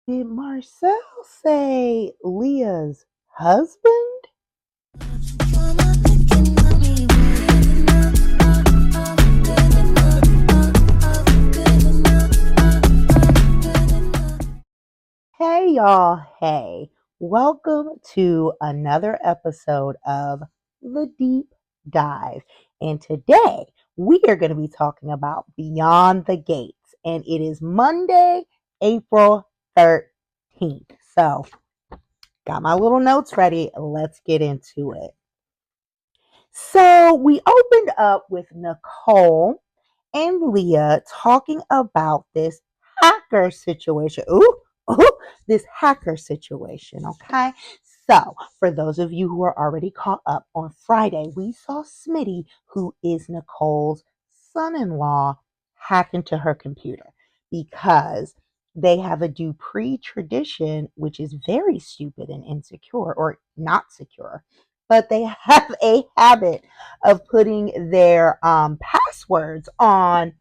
Did Marcel say Leah's husband? Hey, y'all. Hey, welcome to another episode of The Deep Dive. And today we are going to be talking about Beyond the Gates. And it is Monday, April 13th. So, got my little notes ready. Let's get into it. So, we opened up with Nicole and Leah talking about this hacker situation. Ooh, this hacker situation, okay? So, for those of you who are already caught up, on Friday, we saw Smitty, who is Nicole's son in law, hack into her computer because they have a Dupree tradition, which is very stupid and insecure or not secure, but they have a habit of putting their passwords on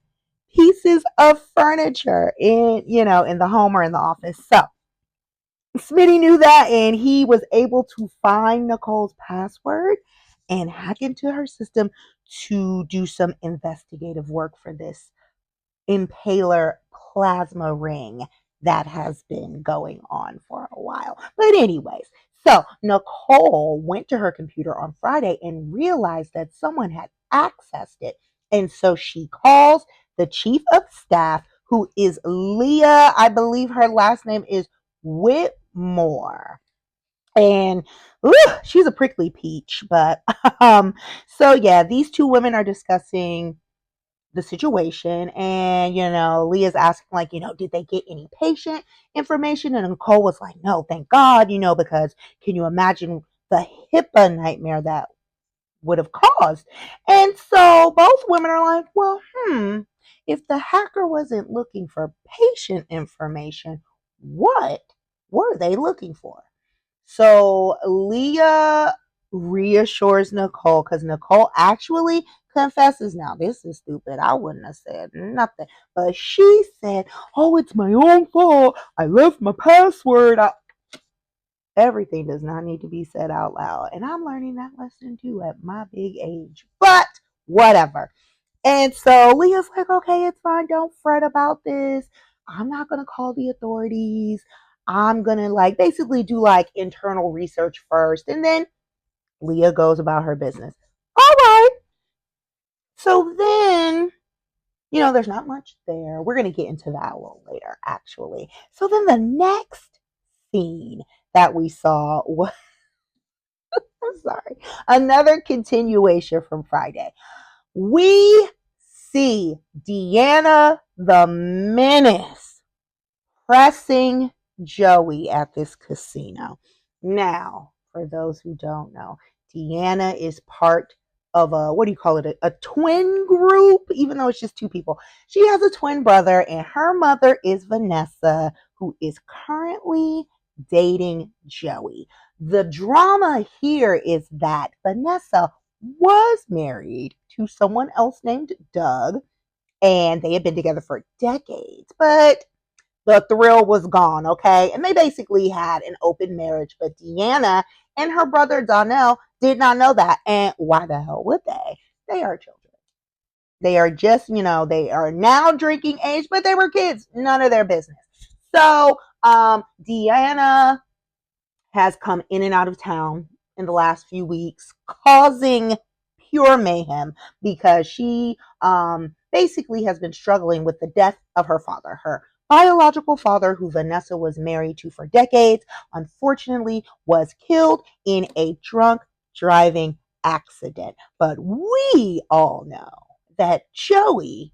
pieces of furniture in the home or in the office. So Smitty knew that, and he was able to find Nicole's password and hack into her system to do some investigative work for this impaler plasma ring that has been going on for a while. But anyways, so Nicole went to her computer on Friday and realized that someone had accessed it. And so she calls the chief of staff, who is Leah. I believe her last name is Whitmore. And she's a prickly peach. But so yeah, these two women are discussing the situation, and Leah's asking, like, did they get any patient information? And Nicole was like, no, thank God, because can you imagine the HIPAA nightmare that would have caused? And so both women are like, well, if the hacker wasn't looking for patient information, what were they looking for? So Leah reassures Nicole, because Nicole actually confesses, now this is stupid, I wouldn't have said nothing, but she said, oh, it's my own fault, I left my password. Everything does not need to be said out loud, and I'm learning that lesson too at my big age, but whatever. And so Leah's like, okay, it's fine, don't fret about this, I'm not gonna call the authorities, I'm gonna basically do internal research first, and then Leah goes about her business. All right. So then, there's not much there. We're going to get into that a little later, actually. So then the next scene that we saw was, I'm sorry, another continuation from Friday. We see Deanna the Menace pressing Joey at this casino. Now, for those who don't know, Deanna is part of a, what do you call it, a twin group, even though it's just two people. She has a twin brother, and her mother is Vanessa, who is currently dating Joey. The drama here is that Vanessa was married to someone else named Doug, and they had been together for decades, but the thrill was gone, okay? And they basically had an open marriage, but Deanna and her brother Donnell did not know that. And why the hell would they? They are children. They are just, they are now drinking age, but they were kids. None of their business. So, Deanna has come in and out of town in the last few weeks, causing pure mayhem because she basically has been struggling with the death of her father. Her biological father, who Vanessa was married to for decades, unfortunately was killed in a drunk driving accident. But we all know that Joey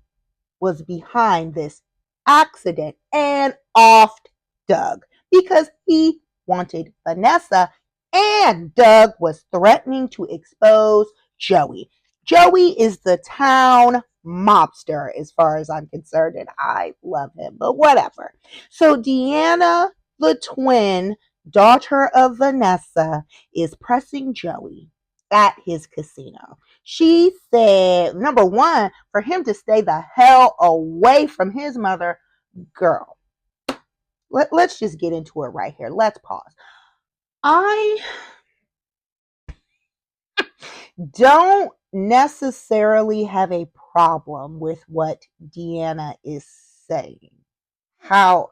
was behind this accident and offed Doug because he wanted Vanessa, and Doug was threatening to expose Joey. Joey is the town mobster as far as I'm concerned, and I love him, but whatever. So Deanna, the twin daughter of Vanessa, is pressing Joey at his casino. She said, number one, for him to stay the hell away from his mother. Girl, let's just get into it right here. Let's pause. I don't necessarily have a problem with what Deanna is saying. However,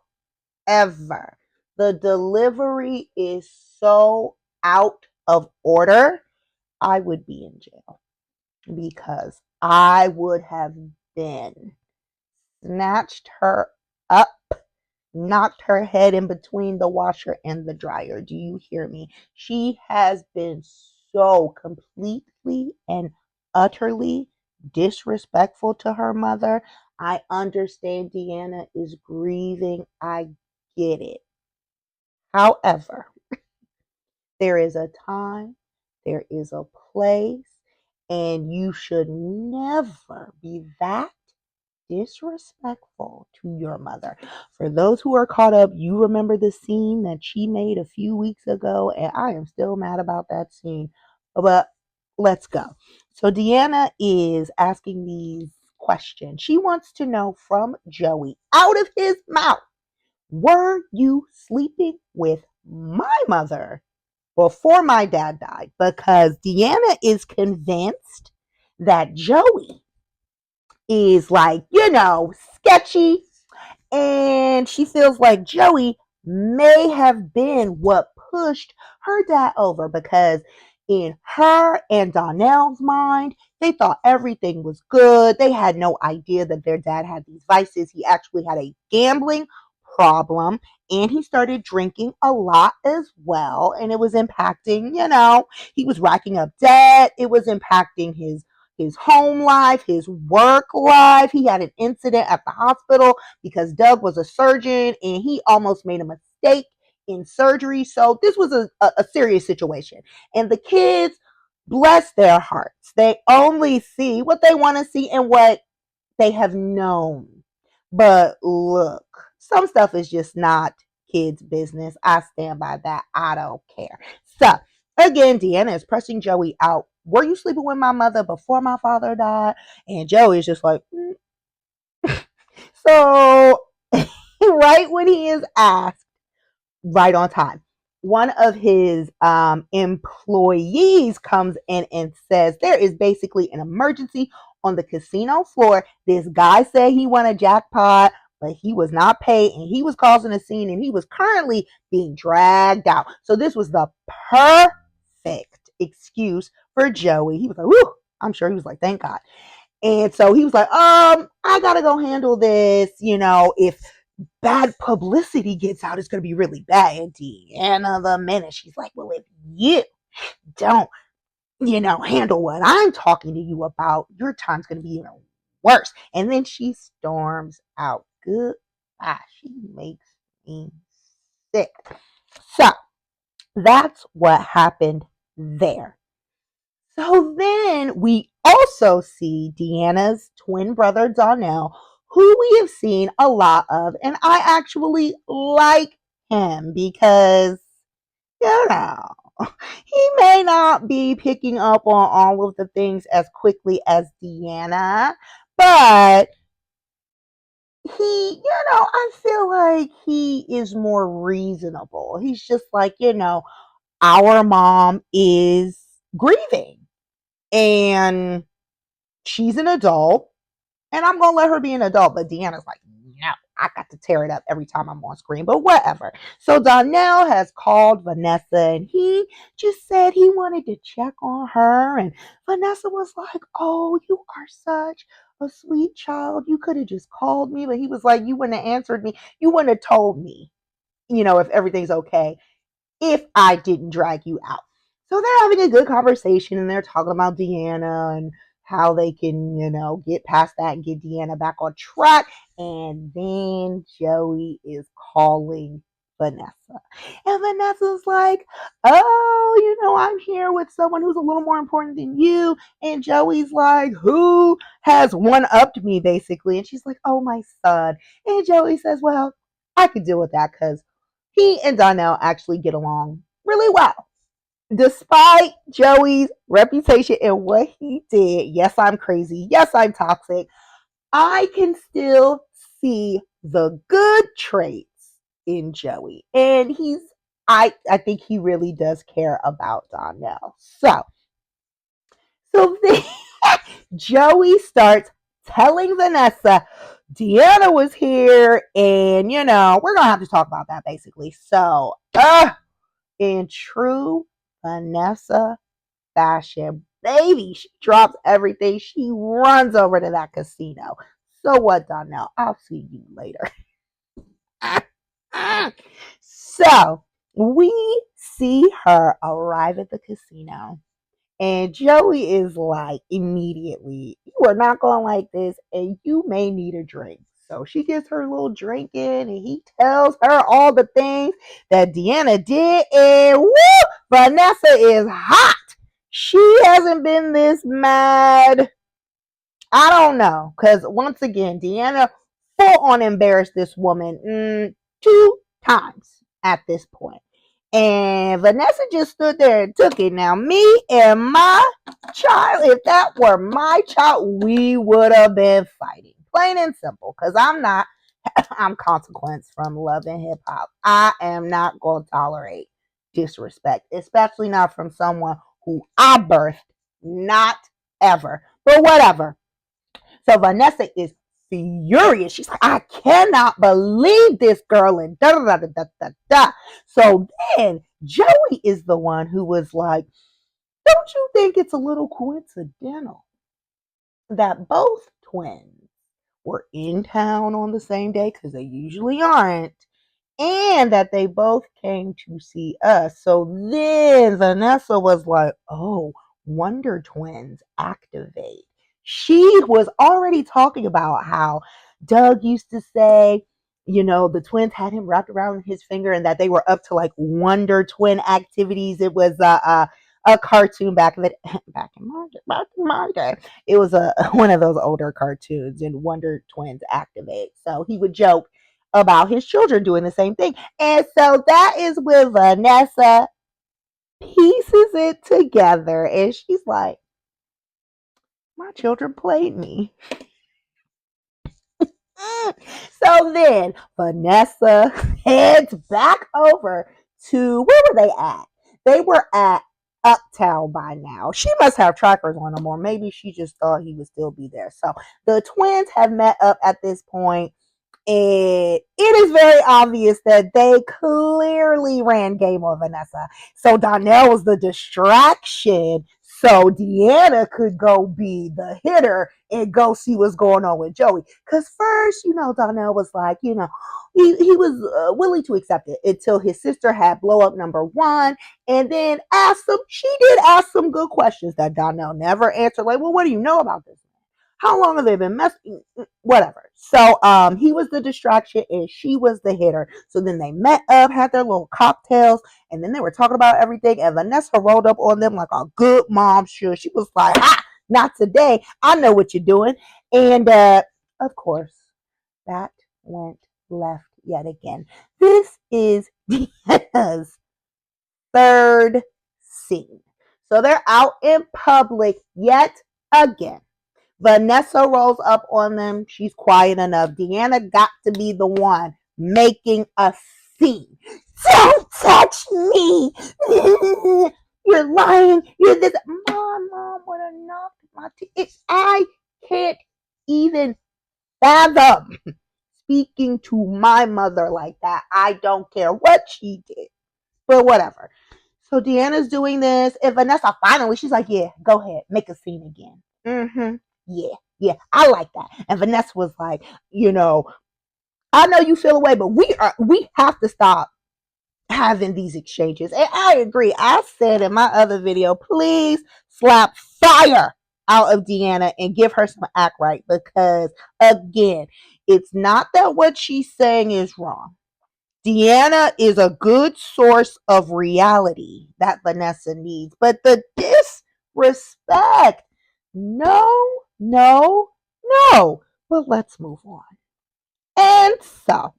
the delivery is so out of order, I would be in jail because I would have been snatched her up, knocked her head in between the washer and the dryer. Do you hear me? She has been so completely and utterly disrespectful to her mother. I understand Deanna is grieving. I get it. However, there is a time, there is a place, and you should never be that disrespectful to your mother. For those who are caught up, you remember the scene that she made a few weeks ago, and I am still mad about that scene. But let's go. So Deanna is asking these questions. She wants to know from Joey, out of his mouth, were you sleeping with my mother before my dad died? Because Deanna is convinced that Joey is like, sketchy. And she feels like Joey may have been what pushed her dad over because in her and Donnell's mind, they thought everything was good. They had no idea that their dad had these vices. He actually had a gambling problem and he started drinking a lot as well. And it was impacting, he was racking up debt. It was impacting his home life, his work life. He had an incident at the hospital because Doug was a surgeon and he almost made a mistake in surgery. So this was a serious situation. And the kids, bless their hearts, they only see what they want to see and what they have known. But look, some stuff is just not kids' business. I stand by that. I don't care. So, again, Deanna is pressing Joey out. Were you sleeping with my mother before my father died? And Joey is just like, So, right when he is asked, right on time, one of his employees comes in and says there is basically an emergency on the casino floor. This guy said he won a jackpot, but he was not paid and he was causing a scene and he was currently being dragged out. So this was the perfect excuse for Joey. He was like, whoo, I'm sure he was like, thank God. And so he was like, I gotta go handle this. If bad publicity gets out, it's gonna be really bad. And Deanna the minute she's like, well, if you don't, handle what I'm talking to you about, your time's gonna be even worse. And then she storms out. Goodbye. She makes me sick. So that's what happened there. So then we also see Deanna's twin brother, Donnell, who we have seen a lot of. And I actually like him because, you know, he may not be picking up on all of the things as quickly as Deanna, but I feel like he is more reasonable. He's just like, our mom is grieving and she's an adult and I'm gonna let her be an adult. But Deanna's like, no, I got to tear it up every time I'm on screen, but whatever. So Donnell has called Vanessa and he just said he wanted to check on her. And Vanessa was like, oh, you are such a sweet child. You could have just called me. But he was like, you wouldn't have answered me. You wouldn't have told me, if everything's okay if I didn't drag you out. So they're having a good conversation and they're talking about Deanna and how they can, get past that and get Deanna back on track. And then Joey is calling Vanessa. And Vanessa's like, oh, I'm here with someone who's a little more important than you. And Joey's like, who has one upped me, basically? And she's like, oh, my son. And Joey says, well, I could deal with that because he and Donnell actually get along really well. Despite Joey's reputation and what he did, yes, I'm crazy, yes, I'm toxic, I can still see the good traits in Joey. And I think he really does care about Donnell. So then Joey starts telling Vanessa, Deanna was here, and we're gonna have to talk about that basically. So, in true Vanessa fashion, baby, she drops everything. She runs over to that casino. So what, Donnell? I'll see you later. So we see her arrive at the casino. And Joey is like, immediately, you are not going like this, and you may need a drink. So she gets her little drink in, and he tells her all the things that Deanna did. And woo, Vanessa is hot. She hasn't been this mad. I don't know. Because once again, Deanna full on embarrassed this woman 2 times at this point. And Vanessa just stood there and took it. Now, me and my child, if that were my child, we would have been fighting. Plain and simple. Because I'm Consequence from Love and Hip Hop. I am not going to tolerate disrespect, especially not from someone who I birthed. Not ever. But whatever. So Vanessa is furious. She's like, I cannot believe this girl, and da da da da da da. So then Joey is the one who was like, don't you think it's a little coincidental that both twins were in town on the same day, because they usually aren't, and that they both came to see us? So then Vanessa was like, oh, Wonder Twins activate. She was already talking about how Doug used to say, the twins had him wrapped around his finger, and that they were up to like Wonder Twin activities. It was a cartoon back in my day. It was one of those older cartoons, and Wonder Twins activate. So he would joke about his children doing the same thing. And so that is when Vanessa pieces it together, and she's like, my children played me. So then Vanessa heads back over to, where were they at? They were at Uptown by now. She must have trackers on them, or maybe she just thought he would still be there. So the twins have met up at this point. It is very obvious that they clearly ran game on Vanessa. So Donnell was the distraction, so Deanna could go be the hitter and go see what's going on with Joey. Because first, Donnell was like, he was willing to accept it until his sister had blow up number one, and then she did ask some good questions that Donnell never answered. Like, well, what do you know about this? How long have they been messing? Whatever. So he was the distraction and she was the hitter. So then they met up, had their little cocktails, and then they were talking about everything. And Vanessa rolled up on them like a good mom should. She was like, not today. I know what you're doing. And of course, that went left yet again. This is Deanna's third scene. So they're out in public yet again. Vanessa rolls up on them. She's quiet enough. Deanna got to be the one making a scene. Don't touch me. You're lying. You're this. Mom would have knocked my teeth. I can't even fathom speaking to my mother like that. I don't care what she did, but whatever. So Deanna's doing this, and Vanessa finally, she's like, yeah, go ahead, make a scene again. Yeah, I like that. And Vanessa was like, I know you feel away, but we have to stop having these exchanges. And I agree. I said in my other video, please slap fire out of Deanna and give her some act right, because again, it's not that what she's saying is wrong. Deanna is a good source of reality that Vanessa needs, but the disrespect, no. But let's move on. And so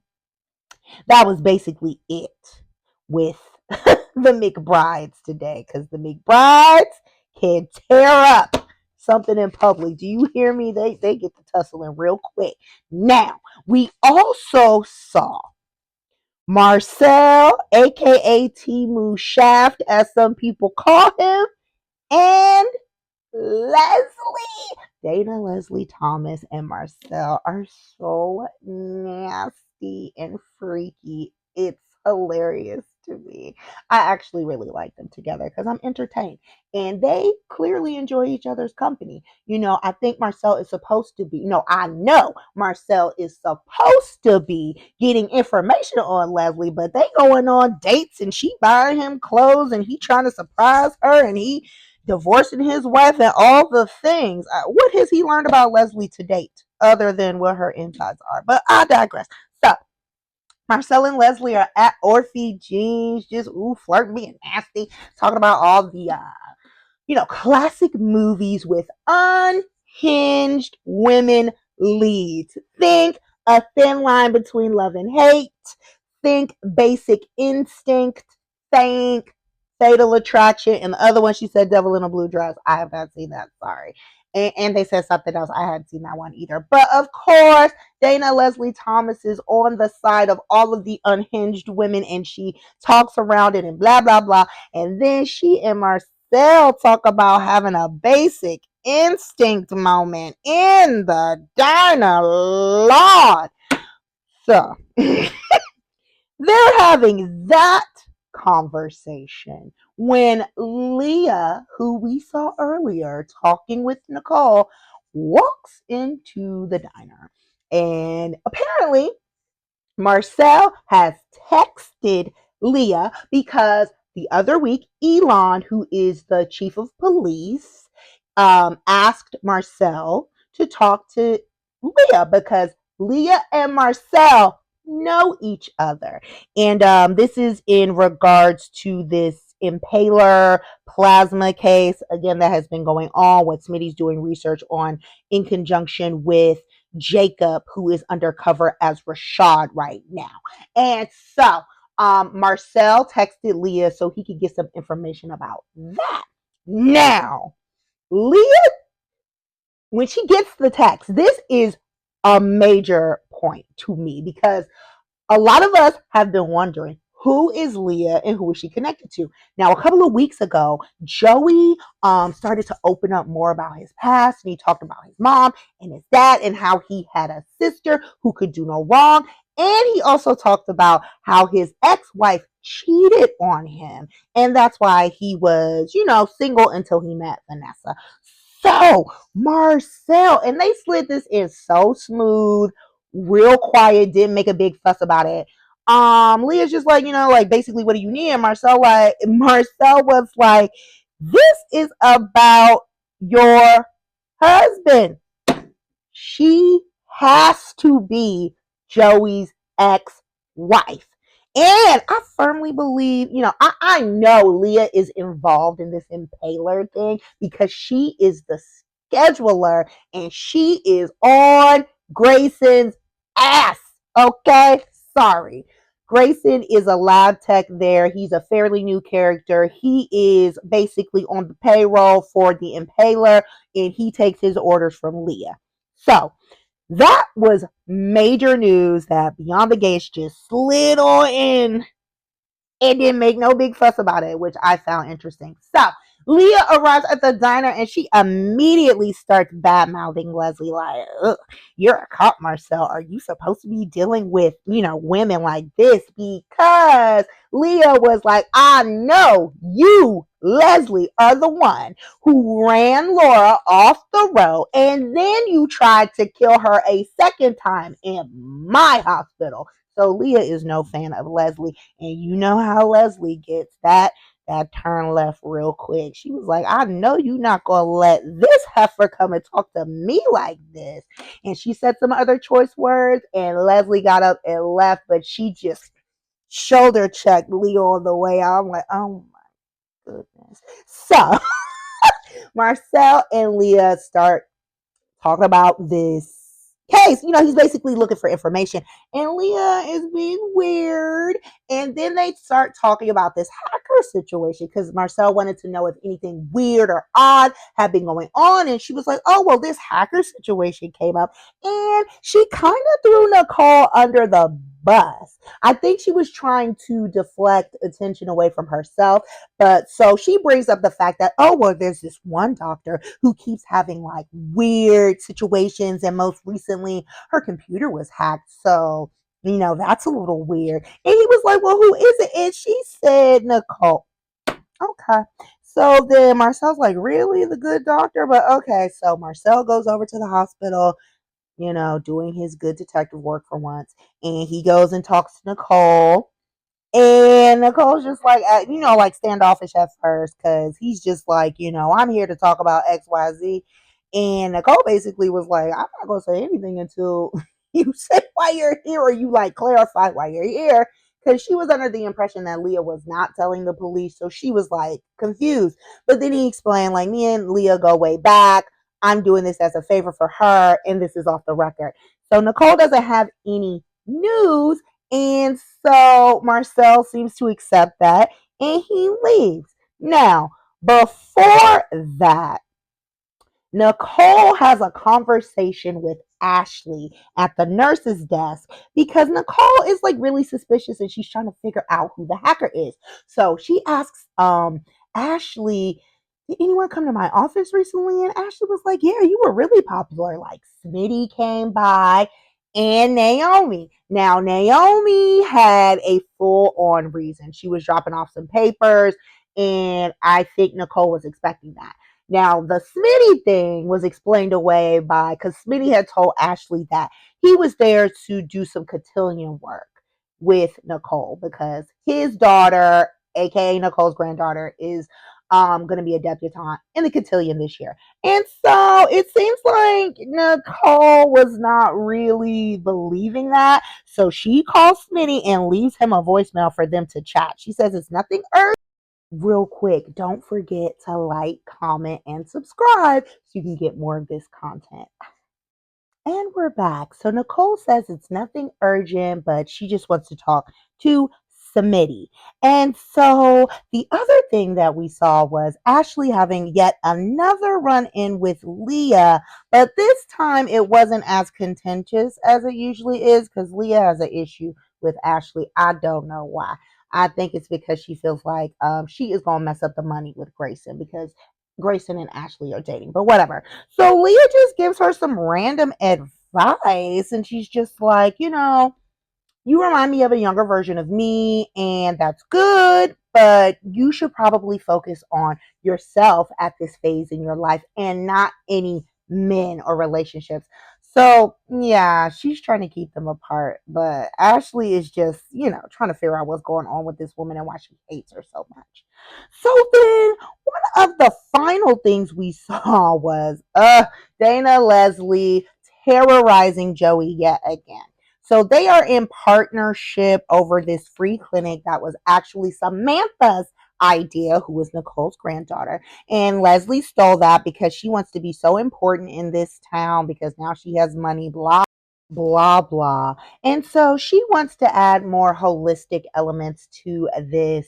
that was basically it with the McBrides today, because the McBrides can tear up something in public. Do you hear me? They get to tussling real quick. Now, we also saw Marcel, aka Timu Shaft, as some people call him, and Leslie. Dana Leslie Thomas and Marcel are so nasty and freaky. It's hilarious to me. I actually really like them together because I'm entertained. And they clearly enjoy each other's company. I think Marcel is supposed to be, no, I know Marcel is supposed to be getting information on Leslie, but they going on dates and she buying him clothes and he trying to surprise her and he divorcing his wife and all the things. What has he learned about Leslie to date other than what her insides are? But I digress. So Marcel and Leslie are at Orphe Jeans, just flirting, being nasty, talking about all the classic movies with unhinged women leads. Think A Thin Line Between Love and Hate. Think Basic Instinct. Think Fatal Attraction. And the other one, she said Devil in a Blue Dress. I have not seen that. Sorry. And they said something else. I hadn't seen that one either. But of course, Dana Leslie Thomas is on the side of all of the unhinged women and she talks around it and blah, blah, blah. And then she and Marcel talk about having a basic instinct moment in the diner. Lord. So they're having that conversation when Leah, who we saw earlier talking with Nicole, walks into the diner. And apparently, Marcel has texted Leah because the other week, Elon, who is the chief of police, asked Marcel to talk to Leah because Leah and Marcel know each other. And this is in regards to this impaler plasma case, again, that has been going on, what Smitty's doing research on in conjunction with Jacob, who is undercover as Rashad right now. And so Marcel texted Leah so he could get some information about that. Now, Leah, when she gets the text, this is a major point to me because a lot of us have been wondering who is Leah and who is she connected to. Now, a couple of weeks ago, Joey started to open up more about his past and he talked about his mom and his dad and how he had a sister who could do no wrong. And he also talked about how his ex-wife cheated on him. And that's why he was, single until he met Vanessa. So, Marcel, and they slid this in so smooth, real quiet, didn't make a big fuss about it. Leah's just like, like basically what do you need? And Marcel was like, this is about your husband. She has to be Joey's ex-wife. And I firmly believe, I know Leah is involved in this impaler thing because she is the scheduler and she is on Grayson's ass. Okay? Sorry. Grayson is a lab tech there. He's a fairly new character. He is basically on the payroll for the impaler and he takes his orders from Leah. So that was major news that Beyond the Gates just slid on in and didn't make no big fuss about it, which I found interesting. So Leah arrives at the diner and she immediately starts bad mouthing Leslie like, you're a cop, Marcel. Are you supposed to be dealing with, women like this? Because Leah was like, I know you, Leslie, are the one who ran Laura off the road and then you tried to kill her a second time in my hospital. So Leah is no fan of Leslie. And you know how Leslie gets that turn left real quick. She was like, I know you're not going to let this heifer come and talk to me like this. And she said some other choice words and Leslie got up and left, but she just shoulder checked Leah on the way out. I'm like, oh my goodness. So Marcel and Leah start talking about this case. He's basically looking for information. And Leah is being weird. And then they start talking about this hacker situation because Marcel wanted to know if anything weird or odd had been going on. And she was like, oh, well, this hacker situation came up. And she kind of threw Nicole under the bus. I think she was trying to deflect attention away from herself. But so she brings up the fact that, oh, well, there's this one doctor who keeps having like weird situations. And most recently, her computer was hacked. So, that's a little weird. And he was like, well, who is it? And she said, Nicole. Okay. So then Marcel's like, really? The good doctor? But okay. So Marcel goes over to the hospital, doing his good detective work for once. And he goes and talks to Nicole. And Nicole's just like, like standoffish at first because he's just like, I'm here to talk about XYZ. And Nicole basically was like, I'm not going to say anything until you say why you're here or you like clarify why you're here. Because she was under the impression that Leah was not telling the police. So she was like confused. But then he explained, like, me and Leah go way back. I'm doing this as a favor for her. And this is off the record. So Nicole doesn't have any news. And so Marcel seems to accept that and he leaves. Now, before that, Nicole has a conversation with Ashley at the nurse's desk because Nicole is like really suspicious and she's trying to figure out who the hacker is. So she asks Ashley, did anyone come to my office recently? And Ashley was like, yeah, you were really popular. Like Smitty came by and Naomi. Now, Naomi had a full on reason. She was dropping off some papers, and I think Nicole was expecting that. Now, the Smitty thing was explained away by because Smitty had told Ashley that he was there to do some cotillion work with Nicole because his daughter, aka Nicole's granddaughter, is going to be a debutante in the cotillion this year. And so it seems like Nicole was not really believing that. So she calls Smitty and leaves him a voicemail for them to chat. She says it's nothing urgent. Real quick, don't forget to like, comment, and subscribe so you can get more of this content. And we're back. So Nicole says it's nothing urgent, but she just wants to talk to Smitty. And so the other thing that we saw was Ashley having yet another run in with Leah, but this time it wasn't as contentious as it usually is because Leah has an issue with Ashley. I don't know why. I think it's because she feels like she is going to mess up the money with Grayson because Grayson and Ashley are dating, but whatever. So Leah just gives her some random advice, and she's just like, you remind me of a younger version of me, and that's good, but you should probably focus on yourself at this phase in your life and not any men or relationships. So, yeah, she's trying to keep them apart, but Ashley is just, trying to figure out what's going on with this woman and why she hates her so much. So then, one of the final things we saw was Dana Leslie terrorizing Joey yet again. So they are in partnership over this free clinic that was actually Samantha's idea, who was Nicole's granddaughter. And Leslie stole that because she wants to be so important in this town because now she has money, blah, blah, blah. And so she wants to add more holistic elements to this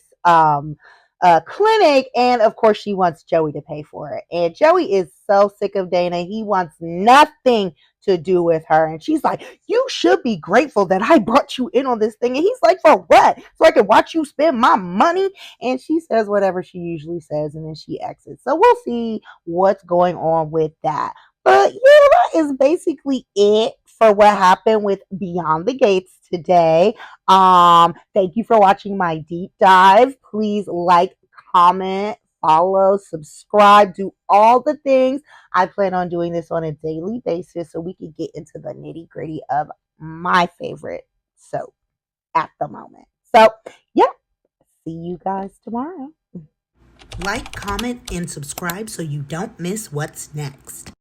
clinic. And of course, she wants Joey to pay for it. And Joey is so sick of Dana. He wants nothing to do with her. And she's like, you should be grateful that I brought you in on this thing. And he's like, for what? So I can watch you spend my money? And she says whatever she usually says, and then she exits. So we'll see what's going on with that. But yeah, that is basically it for what happened with Beyond the Gates today. Thank you for watching my deep dive. Please like, comment, follow, subscribe, do all the things. I plan on doing this on a daily basis so we can get into the nitty gritty of my favorite soap at the moment. So, yeah, see you guys tomorrow. Like, comment, and subscribe so you don't miss what's next.